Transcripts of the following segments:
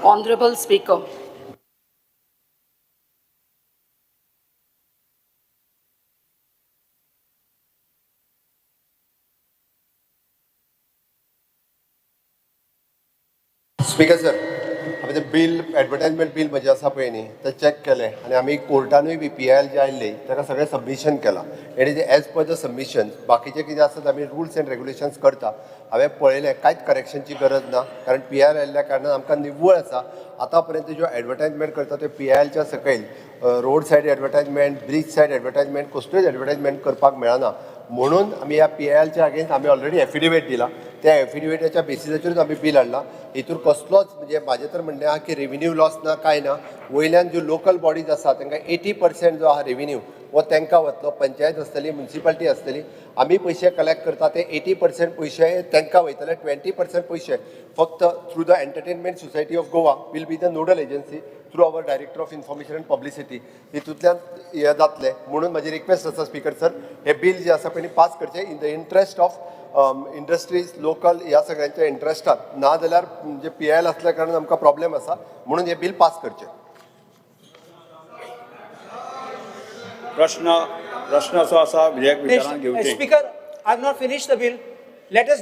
Honorable Speaker. Speaker sir, आमी तें bill advertisement bill म्हजें आसा पळय न्ही तें चॅक केलें आनी आमी कोर्टानूय बी PIL जे आयिल्ली ताका सगळें सबमिशन केलां. एट एज पर द सबमिशन बाकीचें कितें आसता आमी रुल्स एंड रेग्युलेशन्स करता. हांवें पळयलें कांयच करेक्शनची गरज ना, कारण PIL आयिल्ल्या कारणान आमकां निव्वळ आसा. आतां पर्यंत ज्यो एडवर्टायजमेंट करता त्यो PILच्या सकयल road side advertisement, bridge side advertisement कसल्योच advertisement करपाक मेळना. म्हणून आमी ह्या PILच्या अगेन्स्ट आमी ऑलरेडी एफिडेविट दिला. त्या एफिडेविटाच्या बेसिसाचेरूच आमी बिल हाडला. हितूर कसलोच म्हणजे म्हाजें तर म्हणणें आहा की रेव्हेन्यू लॉस ना कांय ना. वयल्यान ज्यो लोकल बॉडीज आसा तांकां 80% जो आहा रेव्हेन्यू वो तांकां वतलो. पंचायत आसतली, म्युनिसिपालिटी आसतली. आमी पयशे कलेक्ट करता ते 80% पयशे तांकां वयतले. 20% पयशे फक्त through the entertainment society of Goa will be the nodal agency through our director of information and publicity. हितूंतल्यान हे जातले. म्हणून म्हाजी रिक्वेस्ट आसा स्पीकर सर, हे बिल जे आसा पळय पास करचें in the interest of industries local ह्या सगळ्यांच्या इंट्रस्टात. ना जाल्यार म्हणजे PIL आसल्या कारणान आमकां प्रॉब्लेम आसा. म्हणून हे बिल पास करचें. प्रश्न असो आसा विधेयक विचारान घेवचें. Speaker, I have not finished the bill. Let us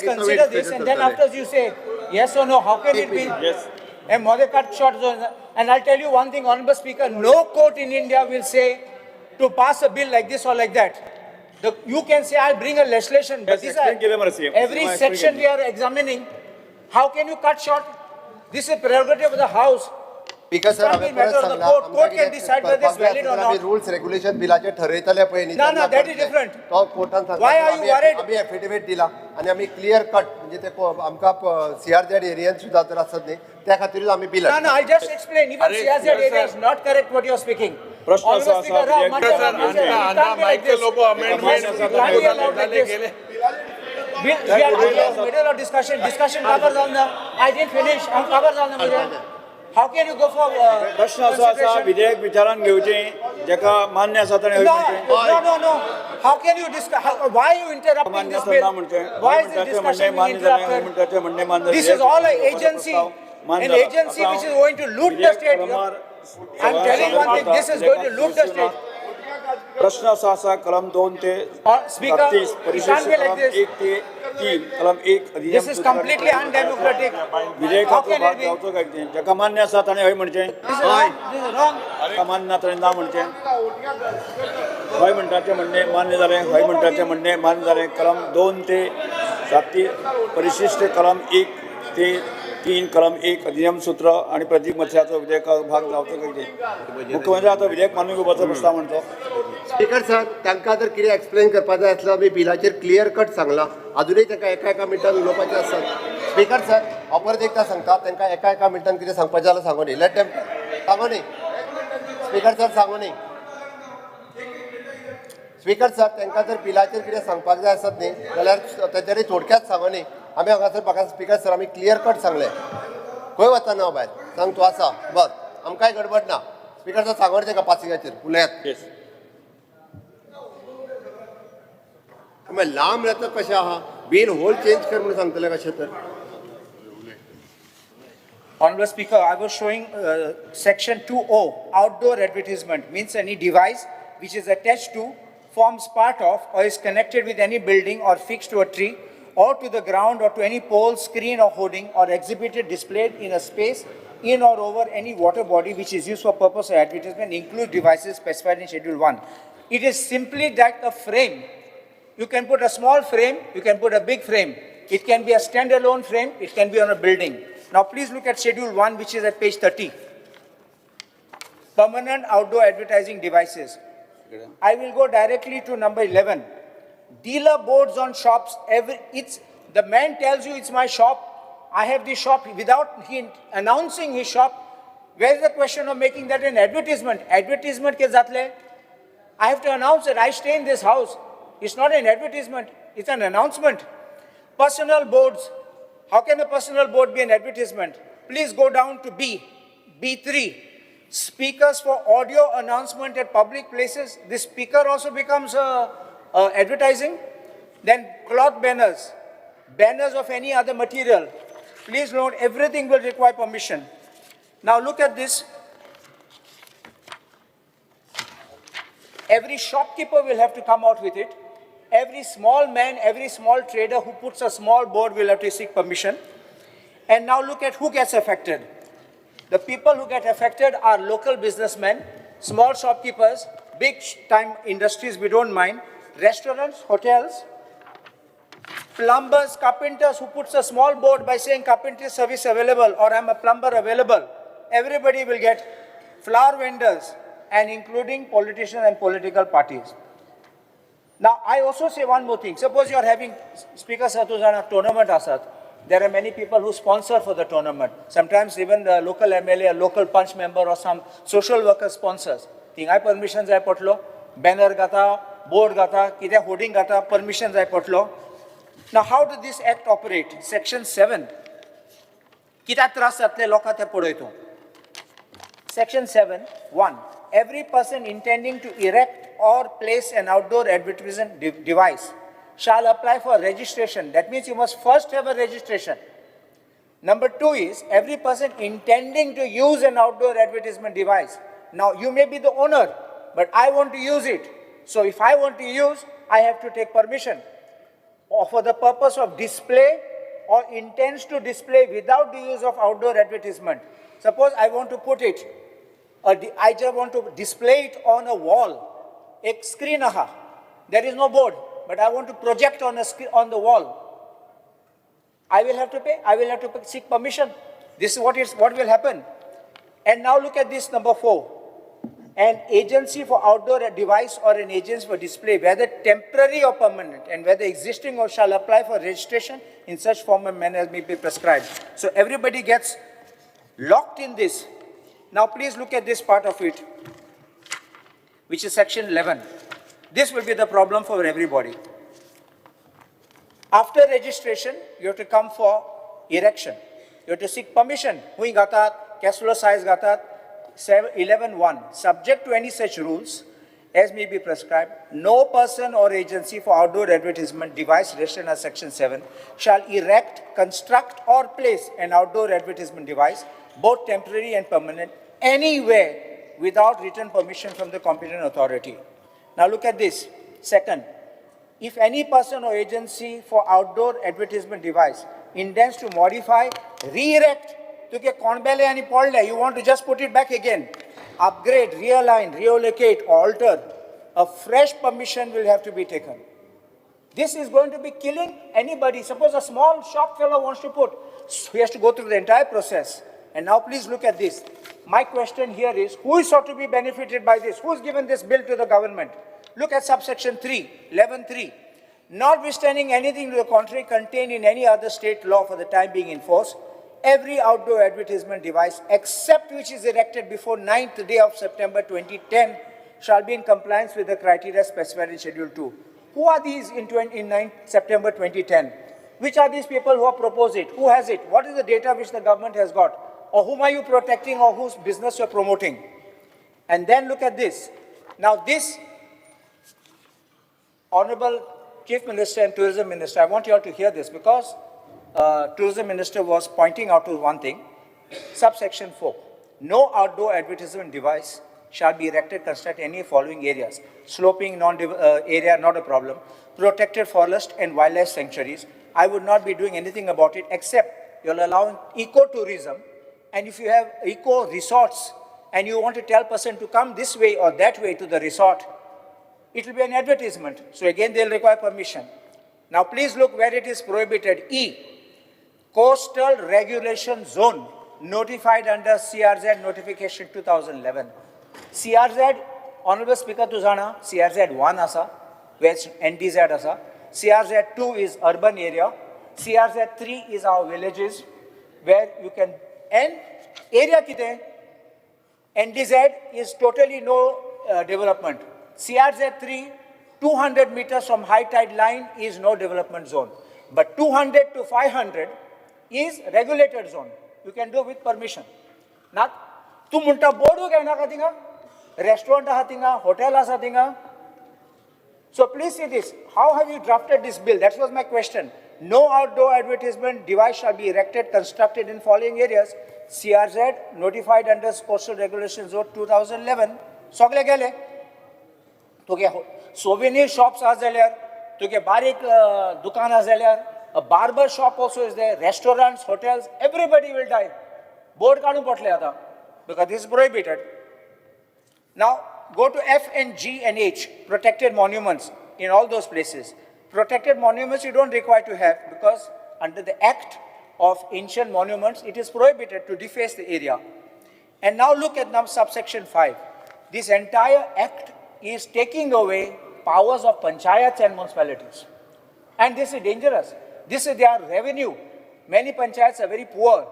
consider this, and then after you say yes or no, how can it be? Yes. And Mother cut short zone. And I'll tell you one thing, Honorable Speaker, no court in India will say to pass a bill like this or like that. You can say I'll bring a legislation, but Yes, these are explain Marasi. every section we are examining. How can you cut short? This is prerogative of the House. Speaker sir, हांवें परत Sangla court can decide whether it's valid or not. Rules regulation बिलाचे ठरयतले पळय न्ही. No, that is different. तो कोर्टान सांगता. Why are you worried? आमी affidavit दिला आनी आमी क्लियर कट म्हणजे ते आमकां CRZ एरियान सुद्दां जर आसत न्ही त्या खातीरूच आमी bill. No, I just explain. Even CRZ area is not correct what you are speaking. प्रश्न Honorable असा Speaker, विधेयक Rao, विचारान we can't be like this. We can't be allowed like this. We are in the middle of discussion. Discussion covers on the. I didn't finish. I'm covers on the middle. How can you go for प्रश्न असो आसा consideration? विधेयक विचारान घेवचें जेका मान्य आसा ताणें हय म्हणचें. No. How can you discuss? Why are you interrupting मान्य this आसा ना bill? म्हणचें. Why is this discussion being interrupted? म्हणटाचें म्हणणें मान्य. This is all an agency, an agency which is going to loot the state. I'm telling you one thing. This is going to loot the state. प्रश्न असो आसा कलम 2 ते Speaker, 36 it परिशिष्ट can't be like कलम this. 1 ते 3 कलम 1 अधिनियम. This is completely undemocratic. How विधेयकाचो can भाग it be? जावचो काय ते जेका मान्य आसा ताणें हय म्हणचें. This is wrong. This is wrong. जेका मान्य ना ताणें ना म्हणचें. हय म्हणटाचें म्हणणें मान्य जालें. हय म्हणटाचें म्हणणें मान्य जालें. कलम 2 ते 7 परिशिष्ट कलम 1 ते 3 कलम 1 अधिनियम सूत्र आणि प्रतीक मत्स्याचो विधेयकाचो भाग जावचो काय ते. मुख्यमंत्री आतां विधेयक मानून घेवपाचो प्रस्ताव म्हणतो. स्पीकर सर, तांकां जर कितें एक्सप्लेन करपाक जाय आसलें आमी बिलाचेर क्लियर कट सांगलां. अजूनय तांकां एका मिनटान उलोवपाचें आसा. स्पीकर सर, हांव परत एकदां सांगता तांकां एका मिनटान कितें सांगपाचें जाल्यार सांगो न्ही. लेट देम सांगो न्ही. स्पीकर सर सांगो न्ही. स्पीकर सर, तांकां जर बिलाचेर कितें सांगपाक जाय आसत न्ही जाल्यार तेजेरय थोडक्यात सांगो न्ही. आमी हांगासर म्हाका स्पीकर सर आमी क्लियर कट सांगलें. खंय वता ना भायर सांग तूं आसा बस. आमकांय गडबड ना. स्पीकर सर सांगो न्ही ताका पासिंगाचेर उलयात. लांब राहतं कशें आहा बिल होल चेंज कर म्हणून सांगतले कशें तर. Honorable Speaker, I was showing section 2O, outdoor advertisement, means any device which is attached to, forms part of, or is connected with any building or fixed to a tree or to the ground or to any pole, screen or hoarding or exhibited, displayed in a space in or over any water body which is used for purpose of advertisement, include devices specified in Schedule 1. It is simply that a frame. You can put a small frame, you can put a big frame. It can be a standalone frame, it can be on a building. Now please look at Schedule 1, which is at page 30. Permanent outdoor advertising devices. I will go directly to number 11. Dealer boards on shops. The man tells you it's my shop. I have the shop without he announcing his shop. Where is the question of making that an advertisement? Advertisement ke zatle. I have to announce that I stay in this house. It's not an advertisement, it's an announcement. Personal boards. How can a personal board be an advertisement? Please go down to B3. Speakers for audio announcement at public places. This speaker also becomes advertising. Then cloth banners. Banners of any other material. Please note, everything will require permission. Now look at this. Every shopkeeper will have to come out with it. Every small man, every small trader who puts a small board will have to seek permission. And now look at who gets affected. The people who get affected are local businessmen, small shopkeepers, big time industries we don't mind, restaurants, hotels, plumbers, carpenters who puts a small board by saying carpentry service available or I'm a plumber available. Everybody will get, flower vendors and including politicians and political parties. Now I also say one more thing. Suppose you are having Speaker Satuzana tournament asat. There are many people who sponsor for the tournament. Sometimes even the local MLA, a local punch member or some social worker sponsors. Think I permissions I potlo, banner gata, board gata, kida hoarding gata, permissions I potlo. Now how does this act operate? Section 7. Kita tras atle lokate podoito. Section 7, 1. Every person intending to erect or place an outdoor advertisement device shall apply for registration. That means you must first have a registration. Number 2 is every person intending to use an outdoor advertisement device. Now you may be the owner, but I want to use it. So if I want to use, I have to take permission. Or for the purpose of display or intends to display without the use of outdoor advertisement. Suppose I want to put it, I just want to display it on a wall. A screen aha. There is no board, but I want to project on a screen on the wall. I will have to pay. I will have to seek permission. This is what will happen. And now look at this number 4. An agency for outdoor device or an agency for display, whether temporary or permanent, and whether existing or shall apply for registration in such form and manner as may be prescribed. So everybody gets locked in this. Now please look at this part of it, which is section 11. This will be the problem for everybody. After registration, you have to come for erection. You have to seek permission. Hui gatat, castle size gatat, 11.1. Subject to any such rules as may be prescribed, no person or agency for outdoor advertisement device registered as section 7 shall erect, construct or place an outdoor advertisement device, both temporary and permanent, anywhere without written permission from the competent authority. Now look at this. Second, if any person or agency for outdoor advertisement device intends to modify, re-erect, you want to just put it back again, upgrade, realign, relocate, alter, a fresh permission will have to be taken. This is going to be killing anybody. Suppose a small shop fellow wants to put, he has to go through the entire process. And now please look at this. My question here is, who is sought to be benefited by this? Who has given this bill to the government? Look at subsection 3, 11.3. Notwithstanding anything to the contrary contained in any other state law for the time being in force, every outdoor advertisement device, except which is erected before 9th day of September 2010, shall be in compliance with the criteria specified in Schedule 2. Who are these in 9th September 2010? Which are these people who have proposed it? Who has it? What is the data which the government has got? Or whom are you protecting or whose business you're promoting? And then look at this. Now this, Honorable Chief Minister and Tourism Minister, I want you all to hear this because Tourism Minister was pointing out to one thing. Subsection 4. No outdoor advertisement device shall be erected, constructed in any following areas. Sloping area, not a problem. Protected forest and wildlife sanctuaries. I would not be doing anything about it except you're allowing eco-tourism. And if you have eco-resorts and you want to tell person to come this way or that way to the resort, it will be an advertisement. So again, they'll require permission. Now please look where it is prohibited. E, Coastal Regulation Zone, notified under CRZ Notification 2011. CRZ, Honorable Speaker Tuzana, CRZ 1 asa, where NTZ asa. CRZ 2 is urban area. CRZ 3 is our villages, where you can, and area kite, NTZ is totally no development. CRZ 3, 200 meters from high tide line is no development zone. But 200 to 500 is regulated zone. You can do with permission. Now, tu munta boardu kehna katinga, restaurant hatinga, hotel hatinga. So please see this. How have you drafted this bill? That was my question. No outdoor advertisement device shall be erected, constructed in following areas. CRZ notified under Coastal Regulations Zone 2011. सगळे गेले. तुगे souvenir shops are there. तुगे बारीक दुकान are there. A barber shop also is there. Restaurants, hotels, everybody will die. Board काढून पडले आता because this is prohibited. Now go to F and G and H, protected monuments in all those places. Protected monuments you don't require to have because under the Act of Ancient Monuments, it is prohibited to deface the area. And now look at now subsection 5. This entire act is taking away powers of panchayats and municipalities. And this is dangerous. This is their revenue. Many panchayats are very poor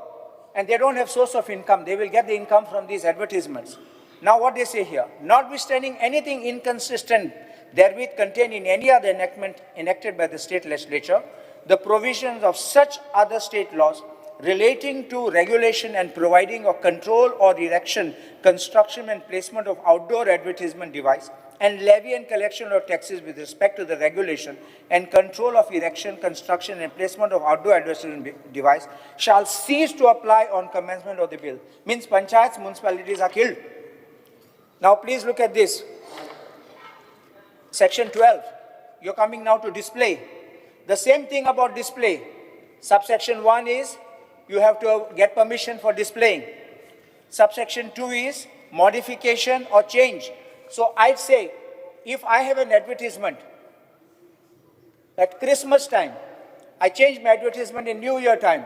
and they don't have source of income. They will get the income from these advertisements. Now what they say here, notwithstanding anything inconsistent therewith contained in any other enactment enacted by the state legislature, the provisions of such other state laws relating to regulation and providing of control or erection, construction and placement of outdoor advertisement device, and levy and collection of taxes with respect to the regulation and control of erection, construction and placement of outdoor advertisement device shall cease to apply on commencement of the bill. Means panchayats, municipalities are killed. Now please look at this. Section 12, you're coming now to display. The same thing about display. Subsection 1 is you have to get permission for displaying. Subsection 2 is modification or change. So I'd say if I have an advertisement at Christmas time, I change my advertisement in New Year time,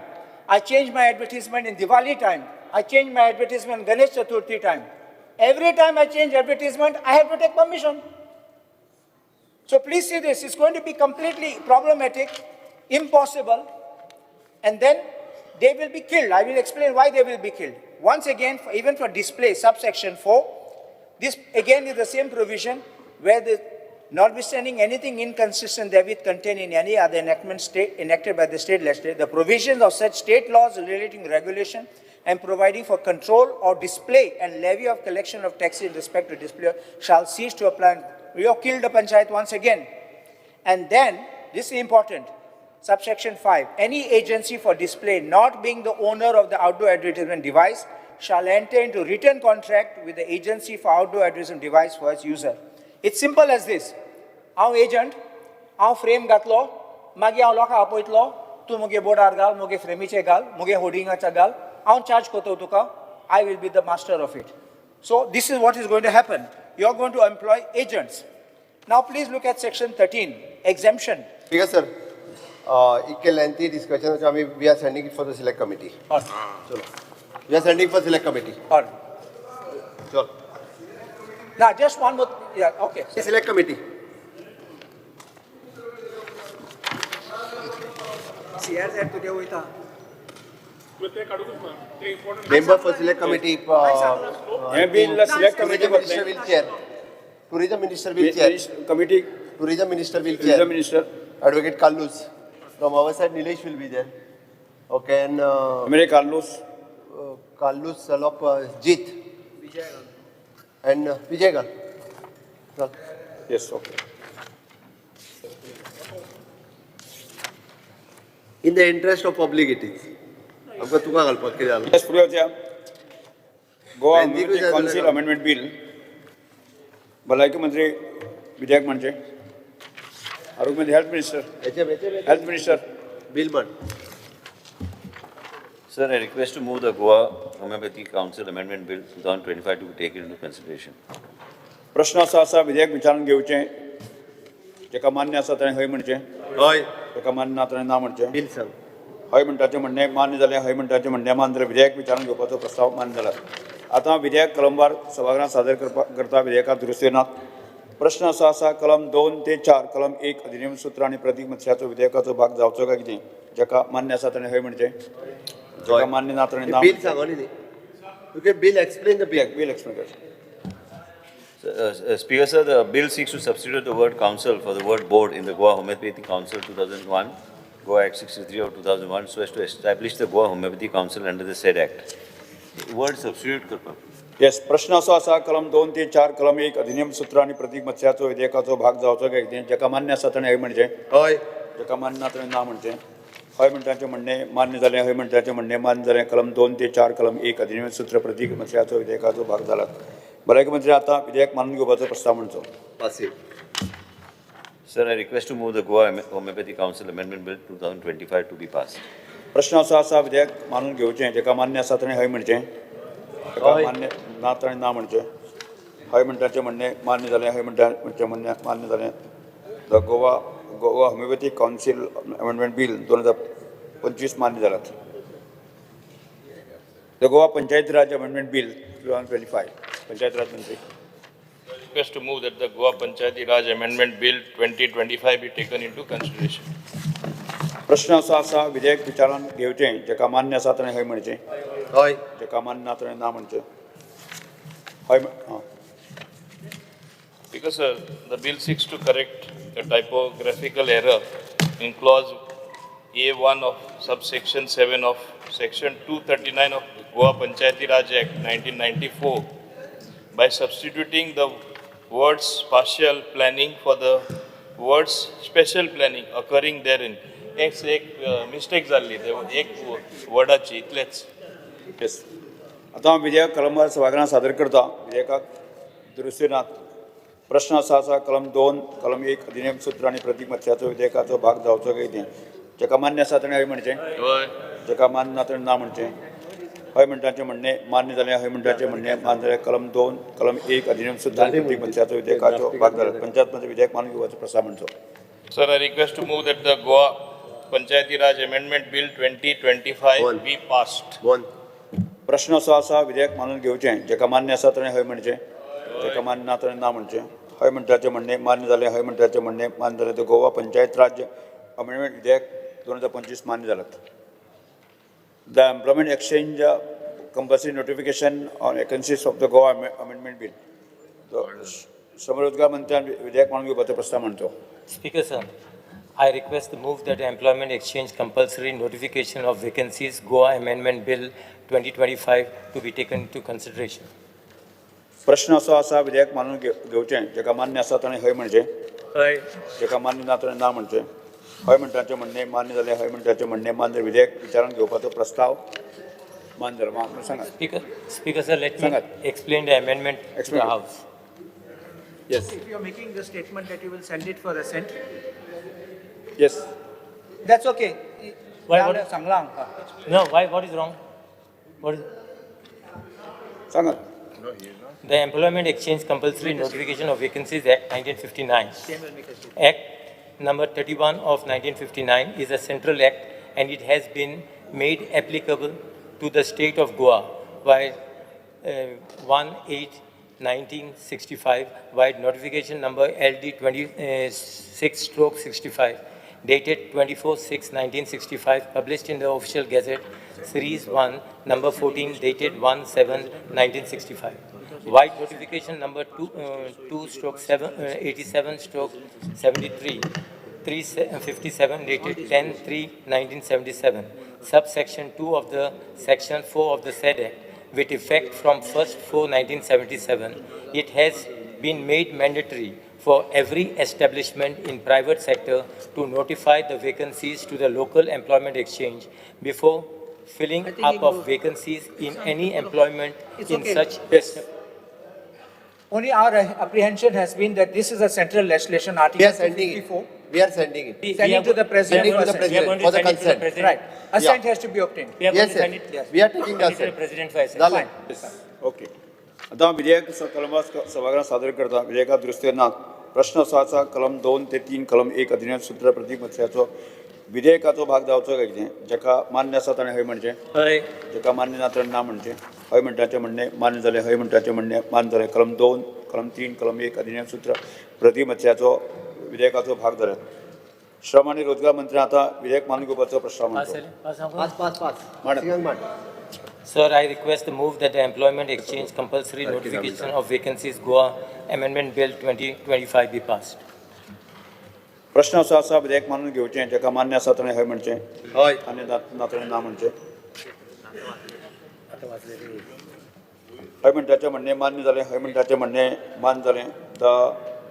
I change my advertisement in Diwali time, I change my advertisement in Ganesh Chaturthi time. Every time I change advertisement, I have to take permission. So please see this, it's going to be completely problematic, impossible, and then they will be killed. I will explain why they will be killed. Once again, even for display, subsection 4, this again is the same provision where the notwithstanding anything inconsistent therewith contained in any other enactment enacted by the state legislature, the provisions of such state laws relating to regulation and providing for control or display and levy of collection of taxes in respect to display shall cease to apply. We have killed the panchayat once again. And then, this is important, subsection 5, any agency for display not being the owner of the outdoor advertisement device shall enter into written contract with the agency for outdoor advertisement device for its user. It's simple as this. Our agent, our frame gatlo, magi our loka apoitlo, tu muge bodar gal, muge fremiche gal, muge hoardingacha gal, our charge koto tuka, I will be the master of it. So this is what is going to happen. You are going to employ agents. Now please look at section 13, exemption. Because sir, equal lengthy discussion, we are sending it for the select committee. So, we are sending for select committee. All right. So, Now just one more, yeah, okay. select committee. CRZ today with Member for select committee. Select committee Minister will chair. Tourism minister will chair. committee, Tourism minister will tourism chair. minister, Advocate Kallus. From our side, Nilesh will be there. Okay, and Amere Carlos, Kallus, Salop, Jeet. And Vijay Gal. Well, yes, okay. in the interest of public it is. हमको तुका गलपत के जालो. Yes, Priya, Goa Bendy को Amendment जालो Council लेगा. Amendment Bill, भलाइकी मंत्री विधायक म्हणजे, आरोग्य मंत्री Health Minister, Health Minister. Bill man. Sir, I request to move the Goa Homeopathy Council Amendment Bill 2025 to be taken into consideration. प्रश्न असा विधेयक विचारून घेवचें, जेका मान्य आसा ताणें हय म्हणचें, हय. जेका मान्य ना ताणें ना म्हणचें. Bill सांग. हय म्हणटाचें म्हणणें मान्य जालें, हय म्हणटाचें म्हणणें मान जाल्यार विधेयक विचारून घेवपाचो प्रस्ताव मान्य जाला. आतां विधेयक कलमवार सभागृहांत सादर करता विधेयकांत दुरुस्ती नात. प्रश्न असो आसा कलम 2 ते 4, कलम 1 अधिनियम सूत्र आनी प्रतीक मत्स्याचो विधेयकाचो भाग जावचो काय कितें, जेका मान्य आसा ताणें हय म्हणचें, जेका मान्य ना ताणें ना Bill म्हणचें. सांगो न्ही. Okay, Bill explain the bill. Bill explain. Speaker, sir, the bill seeks to substitute the word council for the word board in the Goa Homeopathy Council 2001, Goa Act 63 of 2001, so as to establish the Goa Homeopathy Council under the said act. The word substitute करपा. Yes, प्रश्न असो आसा कलम 2 ते 4, कलम 1 अधिनियम सूत्र आनी प्रतीक मत्स्याचो विधेयकाचो भाग जावचो काय कितें, जेका मान्य आसा ताणें हय म्हणचें. हय. जेका मान्य ना ताणें ना म्हणचें हय म्हणटाचें म्हणणें मान्य जालें हय म्हणटाचें म्हणणें मान्य जालें कलम 2 ते 4 कलम 1 अधिनियम सूत्र प्रतीक मंत्र्याचो विधेयकाचो भाग जाला भलायकी मंत्री आतां विधेयक मानून घेवपाचो प्रस्ताव म्हणचो passive. Sir, I request to move the Goa Homeopathy Council Amendment Bill 2025 to be passed. प्रश्न असो आसा विधेयक मानून घेवचें जेका मान्य आसा ताणें हय म्हणचें जेका मान्य ना ताणें ना म्हणचें हय म्हणटाचें म्हणणें मान्य जालें हय म्हणटाचें म्हणणें मान्य जालें the Goa homeopathic council amendment bill 2025 मान्य जालात the Goa Panchayati Raj amendment bill 2025 panchayat Raj मंत्री Request to move that the Goa Panchayati Raj Amendment Bill 2025 be taken into consideration. प्रश्न असो आसा विधेयक विचारान घेवचें जेका मान्य आसा ताणें हय म्हणचें हय. जेका मान्य ना ताणें ना म्हणचें हय Because the bill seeks to correct a typographical error in clause A1 of subsection 7 of section 239 of Goa Panchayati Raj Act 1994 by substituting the words partial planning for the words special planning occurring therein. एक mistake जाल्ली एक वर्डाची इतलेच. Yes आतां हांव विधेयक कलमवार सभागृहांत सादर करता विधेयकाक दुरुस्ती नात प्रश्न असो आसा कलम 2 कलम 1 अधिनियम सूत्र आनी प्रतीक मत्स्याचो विधेयकाचो भाग जावचो काय तें जेका मान्य आसा ताणें हय म्हणचें जेका मान्य ना ताणें ना म्हणचें हय म्हणटाचें म्हणणें मान्य जालें हय म्हणटाचें म्हणणें मान्य जालें कलम 2 कलम 1 अधिनियम सूत्र आनी प्रतीक मत्स्याचो विधेयकाचो भाग जाला पंचायत मंत्री विधेयक मानून घेवपाचो प्रस्ताव म्हणचो Sir, I request to move that the Goa Panchayati Raj Amendment Bill 2025 be passed. One. प्रश्न असो आसा विधेयक मानून घेवचें जेका मान्य आसा ताणें हय म्हणचें जेका मान्य ना ताणें ना म्हणचें हय म्हणटाचें म्हणणें मान्य जालें हय म्हणटाचें म्हणणें मान्य जालें तें गोवा पंचायत राज अमेंडमेंट विधेयक 2025 मान्य जालात the employment exchange compulsory notification on vacancies of the Goa amendment bill श्रमरोजगार मंत्र्यान विधेयक मानून घेवपाचो प्रस्ताव म्हणचो Speaker sir, I request to move that the Employment Exchange Compulsory Notification of Vacancies Goa Amendment Bill 2025 to be taken into consideration. प्रश्न असो आसा विधेयक मानून घेवचें जेका मान्य आसा ताणें हय म्हणचें Hय. जेका मान्य ना ताणें ना म्हणचें हय म्हणटाचें म्हणणें मान्य जालें हय म्हणटाचें म्हणणें मान्य विधेयक विचारान घेवपाचो प्रस्ताव मान्य जालो सांगात Speaker sir, let me Sangat. explain the amendment to the Explain. House. Yes If you're making the statement that you will send it for assent, yes that's okay. Why, what- Sangla हांकां. No, why, what is wrong? What is, सांगात the Employment Exchange Compulsory Notification of Vacancies Act 1959. Act number 31 of 1959 is a central act and it has been made applicable to the state of Goa by 1/8/1965 by notification number LD 26/65 dated 24/6/1965 published in the official gazette series 1 number 14 dated 1/7/1965. White notification number 2/87/73 357 dated 10/3/1977 subsection 2 of the section 4 of the said act with effect from 1/4/1977. It has been made mandatory for every establishment in private sector to notify the vacancies to the local employment exchange before filling up of vacancies in any employment It's in okay. such. Yes. Only our apprehension has been that this is a central legislation, We Article are sending it. 54. We are sending it. Sending to the president Sending to the for president We are going for to the send it to the consent. president. Right. Assent has to be obtained. We are going Yes, to sir. send it. Yes. We are taking Send it to the consent. president for assent. झालं. Okay आता हांव विधेयक कलमात सभागृहात सादर करता विधेयकात दुरुस्ती ना प्रश्न असो आसा कलम 2 ते 3 कलम 1 अधिनियम सूत्र प्रतीक मत्स्याचो विधेयकाचो भाग जावचो काय कितें जेका मान्य आसा ताणें हय म्हणचें हय. जेका मान्य ना ताणें ना म्हणचें हय म्हणटाचें म्हणणें मान्य जालें हय म्हणटाचें म्हणणें मान्य जालें कलम 2 कलम 3 कलम 1 अधिनियम सूत्र प्रतीक मत्स्याचो विधेयकाचो भाग जालो श्रम आनी रोजगार मंत्री आतां विधेयक मानून घेवपाचो प्रस्ताव पास मांडटा झाले? पास सांगू? मांडा. सिंगल मांड. Sir, I request the move that the Employment Exchange Compulsory Notification of Vacancies Goa Amendment Bill 2025 be passed. प्रश्न असो आसा विधेयक मानून घेवचें जेका मान्य आसा ताणें हय म्हणचें हय. आनी ना ताणें ना म्हणचें हय म्हणटाचें म्हणणें मान्य जालें हय म्हणटाचें म्हणणें मान्य जालें the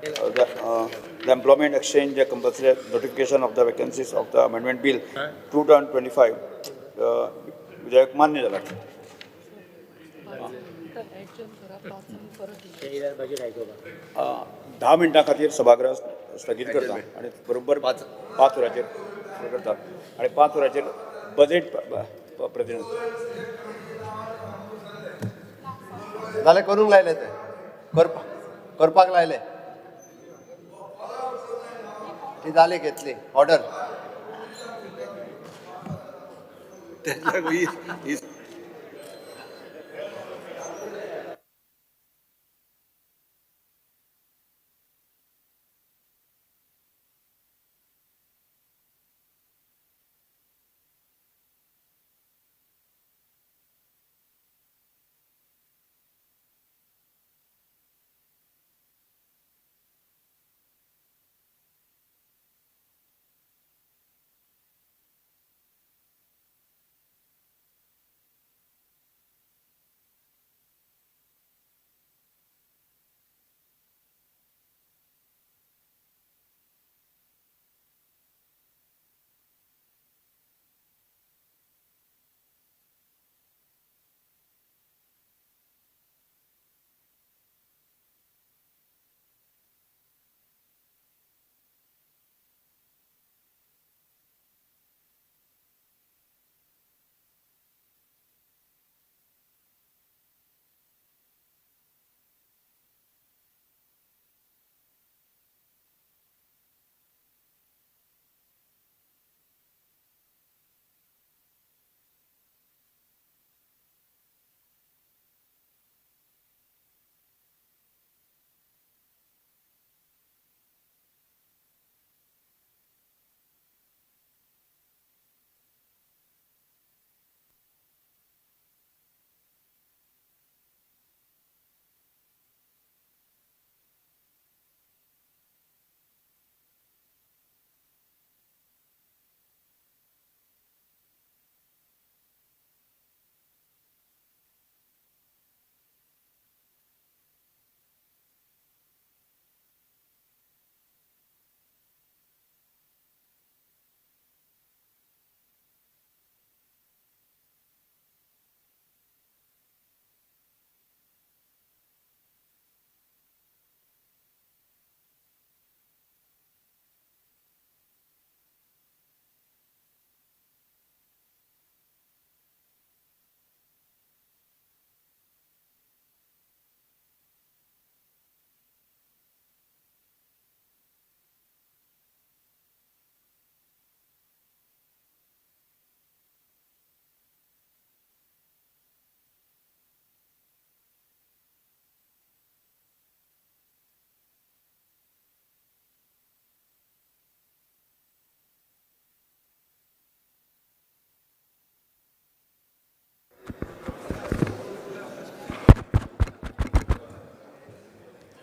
the employment exchange, the compulsory notification of the vacancies of the amendment bill 2025 विधेयक मान्य झाला. धा मिनटां खातीर सभागृह स्थगीत करता आणि बरोबर पाच वरांचेर करतात आणि 5 वरांचेर बजेट प्रतिनिधी जाल्यार करूंक लायले ते करपाक लायले ती जाली घेतली ऑर्डर.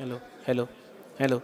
Hello, hello, hello.